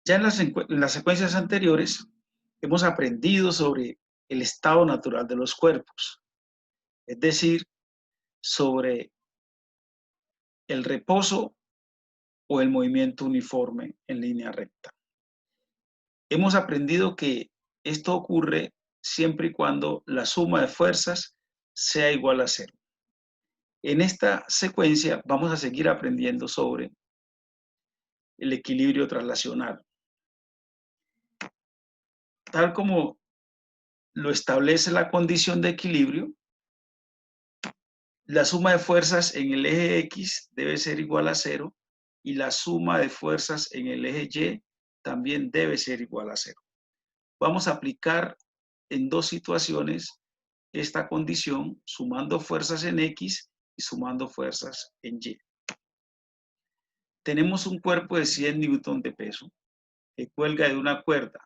Ya en las secuencias anteriores hemos aprendido sobre el estado natural de los cuerpos, es decir, sobre el reposo o el movimiento uniforme en línea recta. Hemos aprendido que esto ocurre siempre y cuando la suma de fuerzas sea igual a cero. En esta secuencia vamos a seguir aprendiendo sobre el equilibrio traslacional. Tal como lo establece la condición de equilibrio, la suma de fuerzas en el eje X debe ser igual a cero y la suma de fuerzas en el eje Y también debe ser igual a cero. Vamos a aplicar en dos situaciones esta condición sumando fuerzas en X y sumando fuerzas en Y. Tenemos un cuerpo de 100 newton de peso que cuelga de una cuerda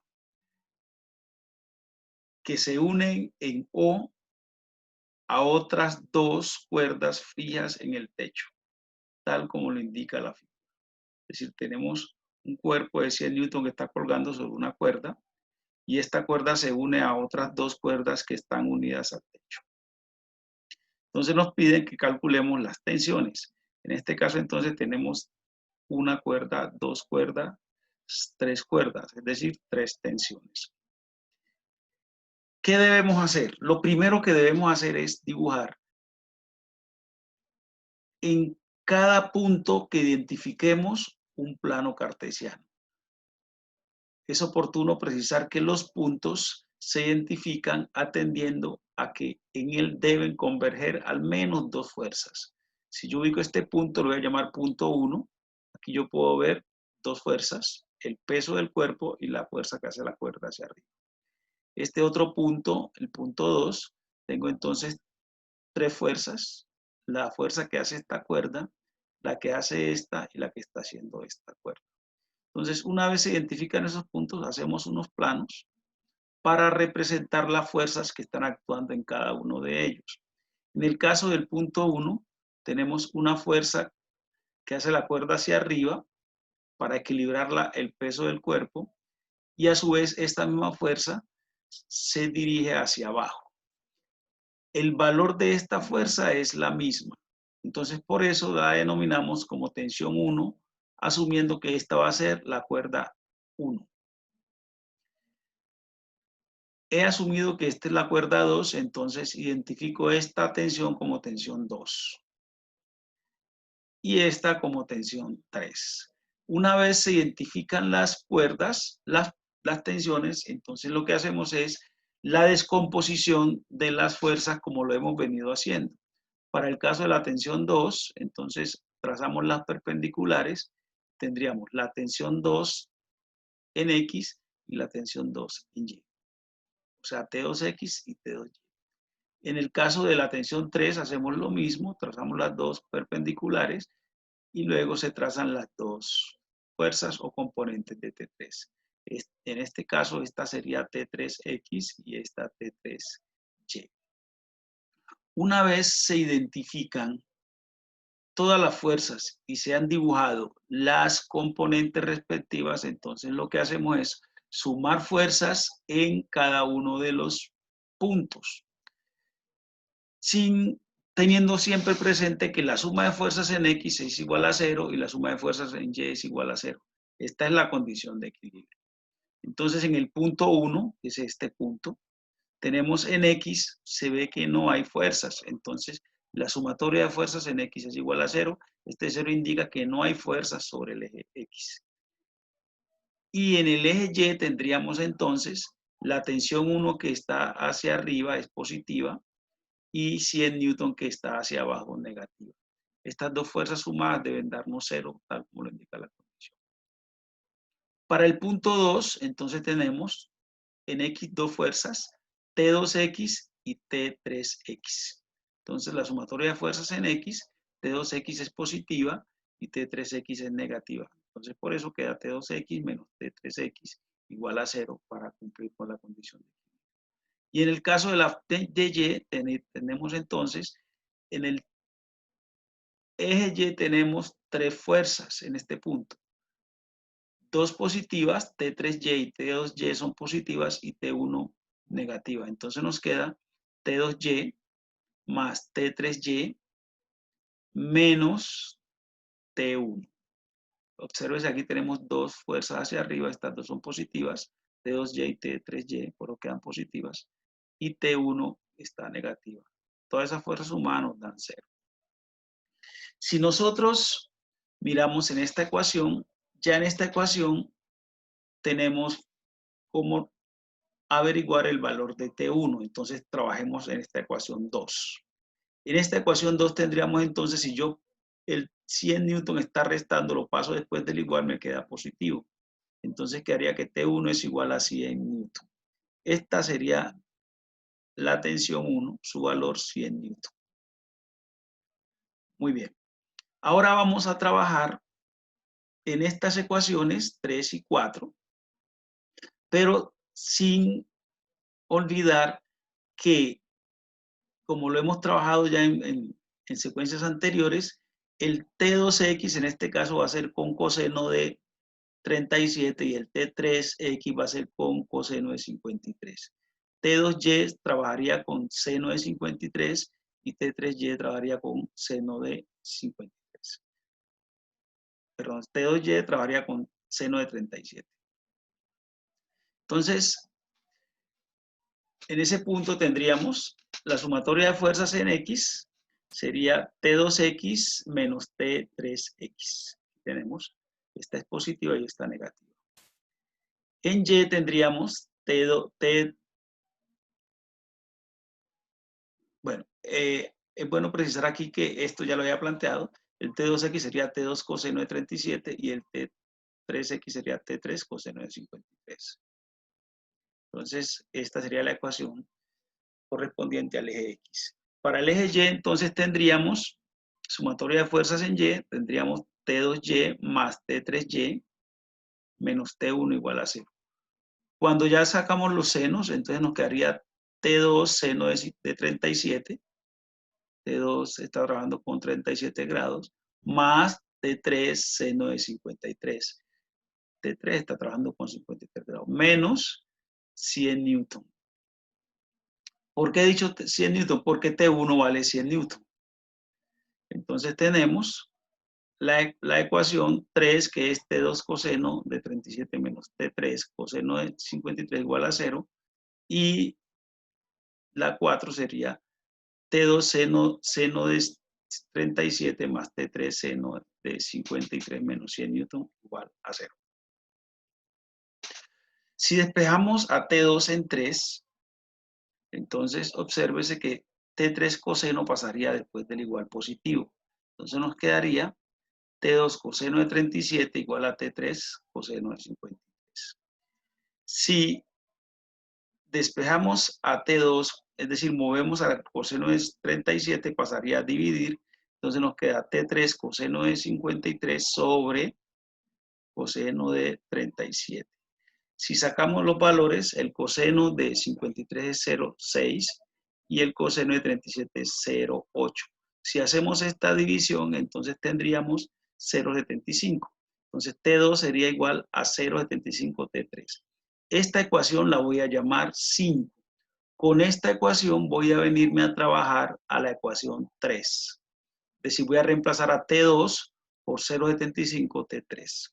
que se unen en O a otras dos cuerdas fijas en el techo, tal como lo indica la figura. Es decir, tenemos un cuerpo de 100 newton que está colgando sobre una cuerda y esta cuerda se une a otras dos cuerdas que están unidas al techo. Entonces nos piden que calculemos las tensiones. En este caso entonces tenemos una cuerda, dos cuerdas, tres cuerdas, es decir, tres tensiones. ¿Qué debemos hacer? Lo primero que debemos hacer es dibujar en cada punto que identifiquemos un plano cartesiano. Es oportuno precisar que los puntos se identifican atendiendo a que en él deben converger al menos dos fuerzas. Si yo ubico este punto, lo voy a llamar punto 1. Aquí yo puedo ver dos fuerzas, el peso del cuerpo y la fuerza que hace la cuerda hacia arriba. Este otro punto, el punto 2, tengo entonces tres fuerzas, la fuerza que hace esta cuerda, la que hace esta y la que está haciendo esta cuerda. Entonces, una vez se identifican esos puntos, hacemos unos planos para representar las fuerzas que están actuando en cada uno de ellos. En el caso del punto 1, tenemos una fuerza que hace la cuerda hacia arriba para equilibrar el peso del cuerpo y a su vez esta misma fuerza se dirige hacia abajo. El valor de esta fuerza es la misma. Entonces, por eso la denominamos como tensión 1, asumiendo que esta va a ser la cuerda 1. He asumido que esta es la cuerda 2, entonces identifico esta tensión como tensión 2 y esta como tensión 3. Una vez se identifican las cuerdas, las tensiones, entonces lo que hacemos es la descomposición de las fuerzas como lo hemos venido haciendo. Para el caso de la tensión 2, entonces trazamos las perpendiculares, tendríamos la tensión 2 en X y la tensión 2 en Y. O sea, T2X y T2Y. En el caso de la tensión 3 hacemos lo mismo, trazamos las dos perpendiculares y luego se trazan las dos fuerzas o componentes de T3. En este caso esta sería T3X y esta T3Y. Una vez se identifican todas las fuerzas y se han dibujado las componentes respectivas, entonces lo que hacemos es sumar fuerzas en cada uno de los puntos, teniendo siempre presente que la suma de fuerzas en X es igual a 0 y la suma de fuerzas en Y es igual a 0. Esta es la condición de equilibrio. Entonces en el punto 1, que es este punto, tenemos en X, se ve que no hay fuerzas, entonces la sumatoria de fuerzas en X es igual a 0, este 0 indica que no hay fuerzas sobre el eje X. Y en el eje Y tendríamos entonces la tensión 1 que está hacia arriba es positiva y 100 newton que está hacia abajo negativa. Estas dos fuerzas sumadas deben darnos 0, tal como lo indica la condición. Para el punto 2, entonces tenemos en X dos fuerzas, T2X y T3X. Entonces la sumatoria de fuerzas en X, T2X es positiva y T3X es negativa. Entonces por eso queda T2X menos T3X igual a 0 para cumplir con la condición de equilibrio. Y en el caso de la de Y, tenemos entonces, en el eje Y tenemos tres fuerzas en este punto. dos positivas, T3Y y T2Y son positivas y T1 negativa. Entonces nos queda T2Y más T3Y menos T1. Observe, aquí tenemos dos fuerzas hacia arriba, estas dos son positivas, T2Y y T3Y, por lo que quedan positivas, y T1 está negativa. Todas esas fuerzas sumadas nos dan 0. Si nosotros miramos en esta ecuación, ya en esta ecuación tenemos cómo averiguar el valor de T1. Entonces trabajemos en esta ecuación 2. En esta ecuación 2 tendríamos entonces, si yo el 100 newton está restando, lo paso después del igual, me queda positivo. Entonces quedaría que T1 es igual a 100 newton. Esta sería la tensión 1, su valor 100 newton. Muy bien. Ahora vamos a trabajar en estas ecuaciones 3 y 4, pero sin olvidar que, como lo hemos trabajado ya en secuencias anteriores, el T2X en este caso va a ser con coseno de 37 y el T3X va a ser con coseno de 53. T2Y trabajaría con seno de 53 y T3Y trabajaría con seno de 53. Perdón, T2Y trabajaría con seno de 37. Entonces, en ese punto tendríamos la sumatoria de fuerzas en X sería T2X menos T3X. Tenemos, esta es positiva y esta negativa. En Y tendríamos bueno, es bueno precisar aquí que esto ya lo había planteado. El T2X sería T2 coseno de 37 y el T3X sería T3 coseno de 53. Entonces, esta sería la ecuación correspondiente al eje X. Para el eje Y, entonces tendríamos sumatoria de fuerzas en Y, tendríamos T2Y más T3Y menos T1 igual a 0. Cuando ya sacamos los senos, entonces nos quedaría T2 seno de 37, T2 está trabajando con 37 grados, más T3 seno de 53. T3 está trabajando con 53 grados, menos 100 newton. ¿Por qué he dicho 100 newton? Porque T1 vale 100 newton. Entonces tenemos la ecuación 3, que es T2 coseno de 37 menos T3 coseno de 53 igual a 0, y la 4 sería T2 seno de 37 más T3 seno de 53 menos 100 newton igual a 0. Si despejamos a T2 en 3, entonces obsérvese que T3 coseno pasaría después del igual positivo. Entonces nos quedaría T2 coseno de 37 igual a T3 coseno de 53. Si despejamos a T2, es decir, movemos a coseno de 37, pasaría a dividir, entonces nos queda T3 coseno de 53 sobre coseno de 37. Si sacamos los valores, el coseno de 53 es 0,6 y el coseno de 37 es 0,8. Si hacemos esta división, entonces tendríamos 0,75. Entonces T2 sería igual a 0,75 T3. Esta ecuación la voy a llamar 5. Con esta ecuación voy a venirme a trabajar a la ecuación 3. Es decir, voy a reemplazar a T2 por 0,75 T3.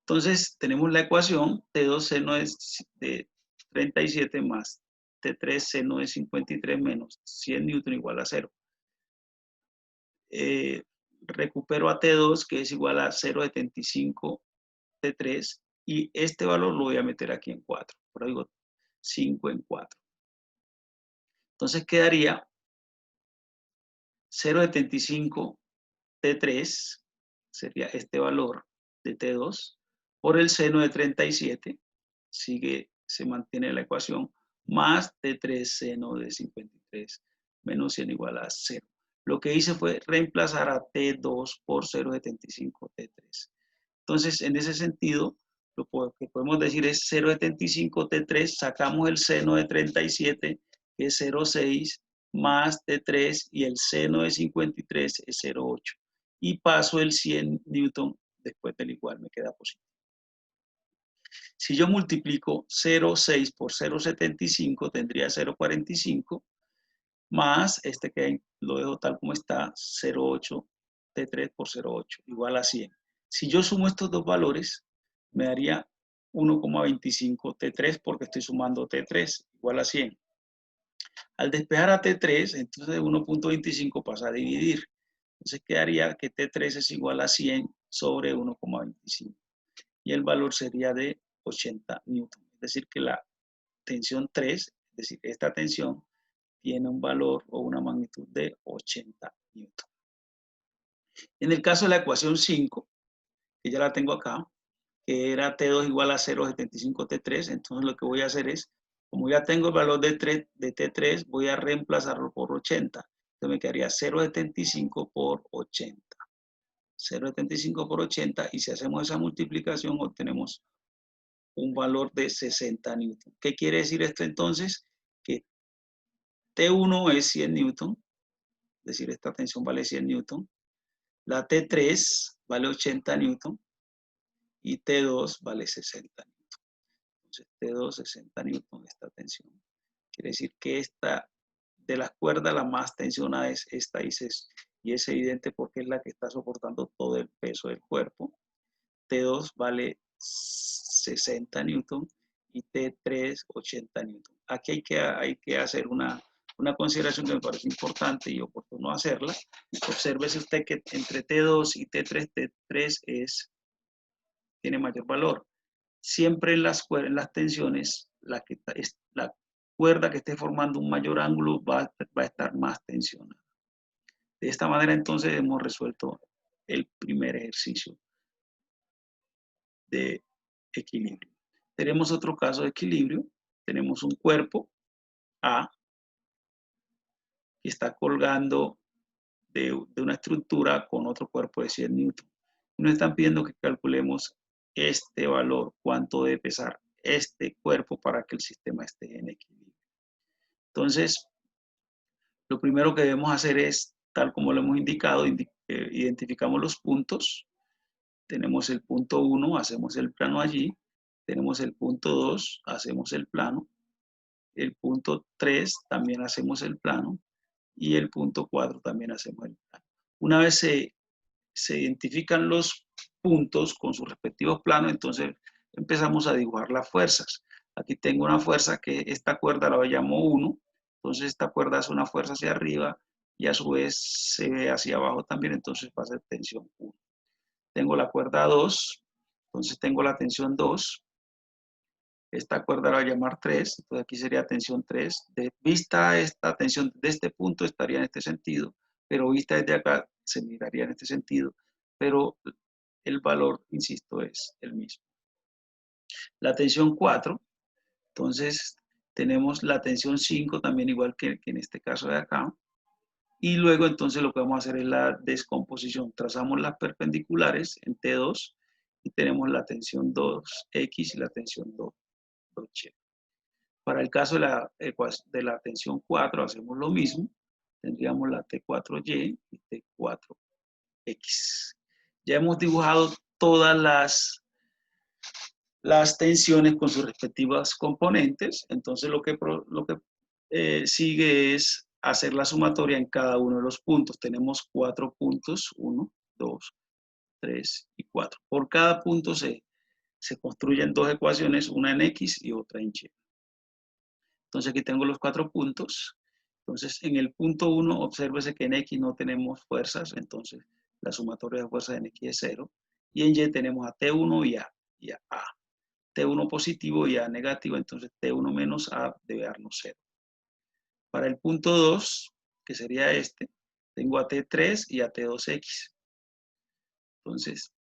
Entonces tenemos la ecuación T2 seno de 37 más T3 seno de 53 menos 100 newton igual a 0. Recupero a T2, que es igual a 0,75 T3, y este valor lo voy a meter aquí en 4. Por ahí digo 5 en 4. Entonces quedaría 0,75 T3, sería este valor de T2, por el seno de 37, se mantiene la ecuación, más T3 seno de 53 menos 100 igual a 0. Lo que hice fue reemplazar a T2 por 0,75 T3. Entonces, en ese sentido, lo que podemos decir es 0,75 T3, sacamos el seno de 37, que es 0,6, más T3, y el seno de 53 es 0,8. Y paso el 100 newton después del igual me queda positivo. Si yo multiplico 0,6 por 0,75, tendría 0,45, más este que lo dejo tal como está, 0,8 T3 por 0,8, igual a 100. Si yo sumo estos dos valores, me daría 1,25 T3 porque estoy sumando T3, igual a 100. Al despejar a T3, entonces 1,25 pasa a dividir. Entonces quedaría que T3 es igual a 100 sobre 1,25. Y el valor sería de 80 newton. Es decir, que la tensión 3, es decir, esta tensión, tiene un valor o una magnitud de 80 newton. En el caso de la ecuación 5, que ya la tengo acá, que era T2 igual a 0,75 T3, entonces lo que voy a hacer es, como ya tengo el valor de T3, voy a reemplazarlo por 80. Entonces me quedaría 0,75 por 80. 0,75 por 80, y si hacemos esa multiplicación obtenemos un valor de 60 newton. ¿Qué quiere decir esto entonces? Que T1 es 100 newton, es decir, esta tensión vale 100 newton. La T3 vale 80 newton y T2 vale 60 newton. Entonces T2 60 newton, esta tensión. Quiere decir que esta de las cuerdas la más tensionada es esta, y es evidente porque es la que está soportando todo el peso del cuerpo. T2 vale 60 newton y T3 80 newton. Aquí hay que hacer una consideración que me parece importante y oportuno hacerla. Obsérvese usted que entre T2 y T3, T3 tiene mayor valor. Siempre en las tensiones, la cuerda que esté formando un mayor ángulo va a estar más tensionada. De esta manera entonces hemos resuelto el primer ejercicio de equilibrio. Tenemos otro caso de equilibrio. Tenemos un cuerpo A que está colgando de una estructura con otro cuerpo de 100 newton. Nos están pidiendo que calculemos este valor, cuánto debe pesar este cuerpo para que el sistema esté en equilibrio. Entonces, lo primero que debemos hacer es, tal como lo hemos indicado, identificamos los puntos. Tenemos el punto 1, hacemos el plano allí. Tenemos el punto 2, hacemos el plano. El punto 3, también hacemos el plano. Y el punto 4, también hacemos el plano. Una vez se identifican los puntos con sus respectivos planos, entonces empezamos a dibujar las fuerzas. Aquí tengo una fuerza que esta cuerda la llamo 1, entonces esta cuerda hace una fuerza hacia arriba y a su vez se ve hacia abajo también, entonces va a ser tensión 1. Tengo la cuerda 2, entonces tengo la tensión 2. Esta cuerda la voy a llamar 3, entonces aquí sería tensión 3. Vista esta tensión de este punto estaría en este sentido, pero vista desde acá se miraría en este sentido, pero el valor, insisto, es el mismo. La tensión 4, entonces tenemos la tensión 5 también igual que en este caso de acá, y luego entonces lo que vamos a hacer es la descomposición. Trazamos las perpendiculares en T2 y tenemos la tensión 2X y la tensión 2Y. Para el caso de la tensión 4 hacemos lo mismo, tendríamos la T4Y y T4X. Ya hemos dibujado todas las tensiones con sus respectivas componentes, entonces lo que sigue es hacer la sumatoria en cada uno de los puntos. Tenemos 4 puntos, 1, 2, 3 y 4. Por cada punto se construyen dos ecuaciones, una en X y otra en Y. Entonces aquí tengo los 4 puntos. Entonces en el punto 1, obsérvese que en X no tenemos fuerzas, entonces la sumatoria de fuerzas en X es 0. Y en Y tenemos a T1 y a A. T1 positivo y A negativo, entonces T1 menos A debe darnos 0. Para el punto 2, que sería este, tengo a T3 y a T2X. Entonces,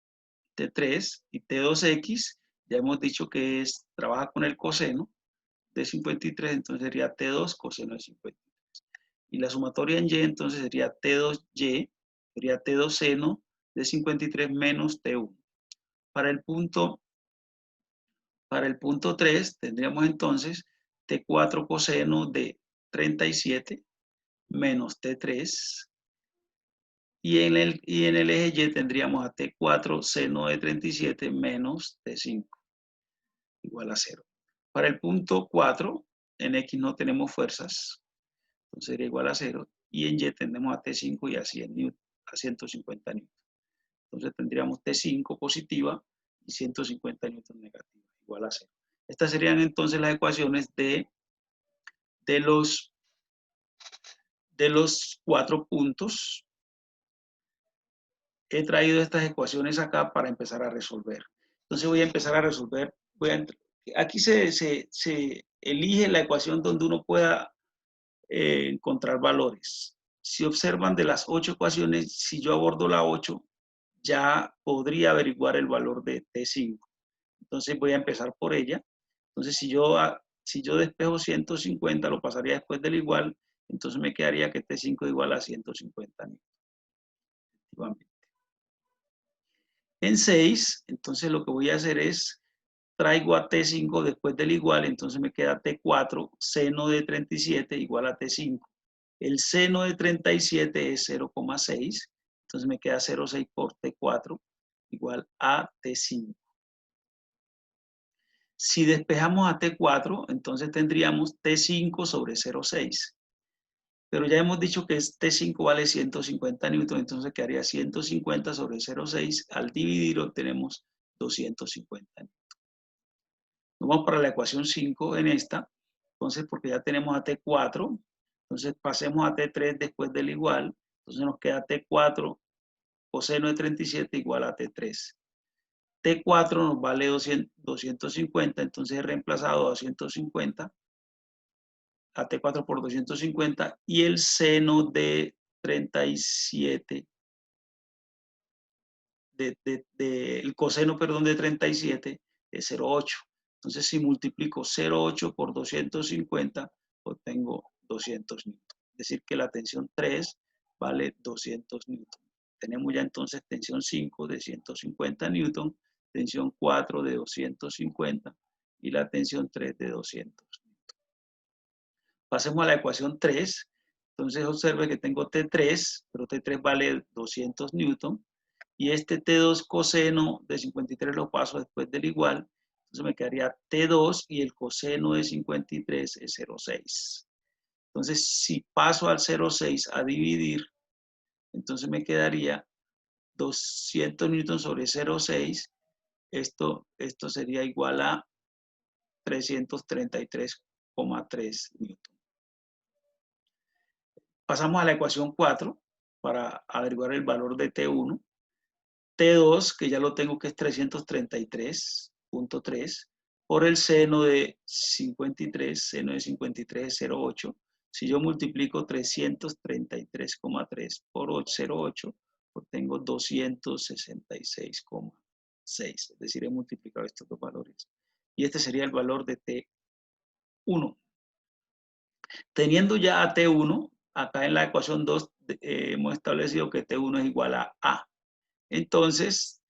T3 y T2X, ya hemos dicho que trabaja con el coseno de 53, entonces sería T2 coseno de 53. Y la sumatoria en Y, entonces sería T2Y, sería T2 seno de 53 menos T1. Para el punto 3 tendríamos entonces T4 coseno de 37 menos T3 y en el eje Y tendríamos a T4 seno de 37 menos T5 igual a 0. Para el punto 4, en X no tenemos fuerzas, entonces sería igual a 0, y en Y tenemos a T5 y a 100 newton, a 150 newton. Entonces tendríamos T5 positiva y 150 newton negativa, igual a 0. Estas serían entonces las ecuaciones de los 4 puntos. He traído estas ecuaciones acá para empezar a resolver. Entonces voy a empezar a resolver. Aquí se elige la ecuación donde uno pueda encontrar valores. Si observan de las 8 ecuaciones, si yo abordo la 8, ya podría averiguar el valor de T5. Entonces voy a empezar por ella. Entonces si yo despejo 150, lo pasaría después del igual, entonces me quedaría que T5 es igual a 150 newton. En 6, entonces lo que voy a hacer es, traigo a T5 después del igual, entonces me queda T4, seno de 37 igual a T5. El seno de 37 es 0,6, entonces me queda 0,6 por T4 igual a T5. Si despejamos a T4, entonces tendríamos T5 sobre 0,6. Pero ya hemos dicho que T5 vale 150 newton, entonces quedaría 150 sobre 0,6. Al dividir obtenemos 250 newton. Nos vamos para la ecuación 5 en esta. Entonces, porque ya tenemos a T4, entonces pasemos a T3 después del igual. Entonces nos queda T4 coseno de 37 igual a T3. T4 nos vale 250, entonces he reemplazado a 250 a T4 por 250 y el seno de 37, el coseno, perdón, de 37 es 0,8. Entonces si multiplico 0,8 por 250, obtengo 200 newton. Es decir que la tensión 3 vale 200 newton. Tenemos ya entonces tensión 5 de 150 newton, tensión 4 de 250 y la tensión 3 de 200. Pasemos a la ecuación 3. Entonces observe que tengo T3, pero T3 vale 200 newton. Y este T2 coseno de 53 lo paso después del igual. Entonces me quedaría T2 y el coseno de 53 es 0,6. Entonces si paso al 0,6 a dividir, entonces me quedaría 200 newton sobre 0,6. Esto sería igual a 333,3 newton. Pasamos a la ecuación 4 para averiguar el valor de T1. T2, que ya lo tengo, que es 333,3, por el seno de 53, seno de 53 es 0,8. Si yo multiplico 333,3 por 0,8, obtengo 266,6. Es decir, he multiplicado estos dos valores. Y este sería el valor de T1. Teniendo ya a T1, acá en la ecuación 2 hemos establecido que T1 es igual a A. Entonces,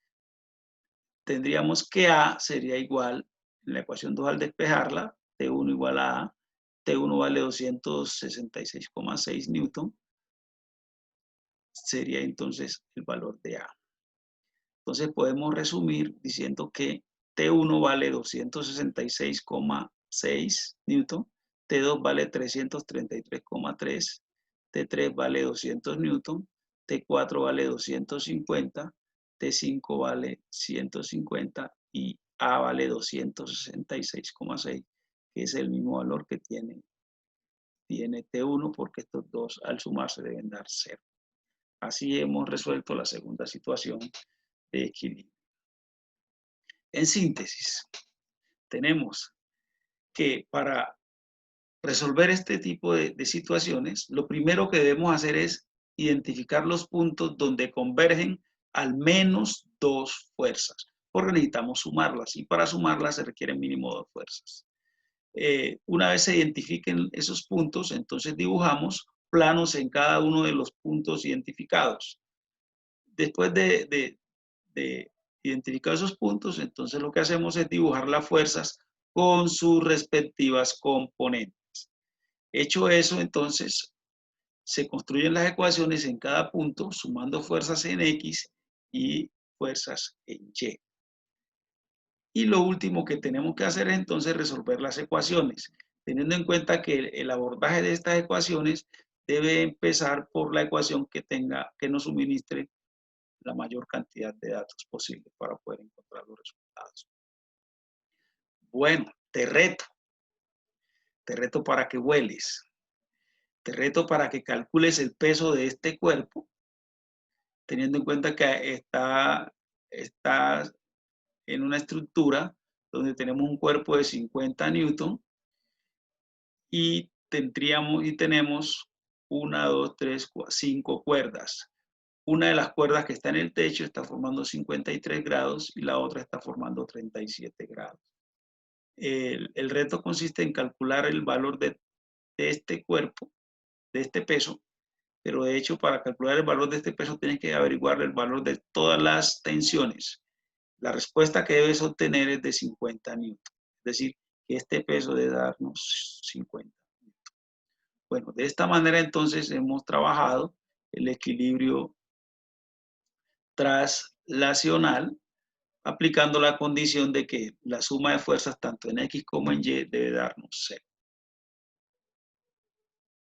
tendríamos que A sería igual, en la ecuación 2 al despejarla, T1 igual a A, T1 vale 266,6 newton, sería entonces el valor de A. Entonces podemos resumir diciendo que T1 vale 266,6 newton, T2 vale 333,3, T3 vale 200 newton, T4 vale 250, T5 vale 150 y A vale 266,6, que es el mismo valor que tiene T1, porque estos dos al sumarse deben dar 0. Así hemos resuelto la segunda situación de equilibrio. En síntesis, tenemos que para resolver este tipo de situaciones, lo primero que debemos hacer es identificar los puntos donde convergen al menos dos fuerzas, porque necesitamos sumarlas y para sumarlas se requieren mínimo dos fuerzas. Una vez se identifiquen esos puntos, entonces dibujamos planos en cada uno de los puntos identificados. Después de identificar esos puntos, entonces lo que hacemos es dibujar las fuerzas con sus respectivas componentes. Hecho eso, entonces, Se construyen las ecuaciones en cada punto, sumando fuerzas en X y fuerzas en Y. Y lo último que tenemos que hacer es entonces resolver las ecuaciones, teniendo en cuenta que el abordaje de estas ecuaciones debe empezar por la ecuación que nos suministre la mayor cantidad de datos posible para poder encontrar los resultados. Bueno, te reto para que vueles, te reto para que calcules el peso de este cuerpo, teniendo en cuenta que está en una estructura donde tenemos un cuerpo de 50 newton y tenemos 1, 2, 3, 4, 5 cuerdas. Una de las cuerdas que está en el techo está formando 53 grados y la otra está formando 37 grados. El reto consiste en calcular el valor de este cuerpo, de este peso, pero de hecho para calcular el valor de este peso tienes que averiguar el valor de todas las tensiones. La respuesta que debes obtener es de 50 newton, es decir, que este peso debe darnos 50. Bueno, de esta manera entonces hemos trabajado el equilibrio traslacional aplicando la condición de que la suma de fuerzas tanto en X como en Y debe darnos 0.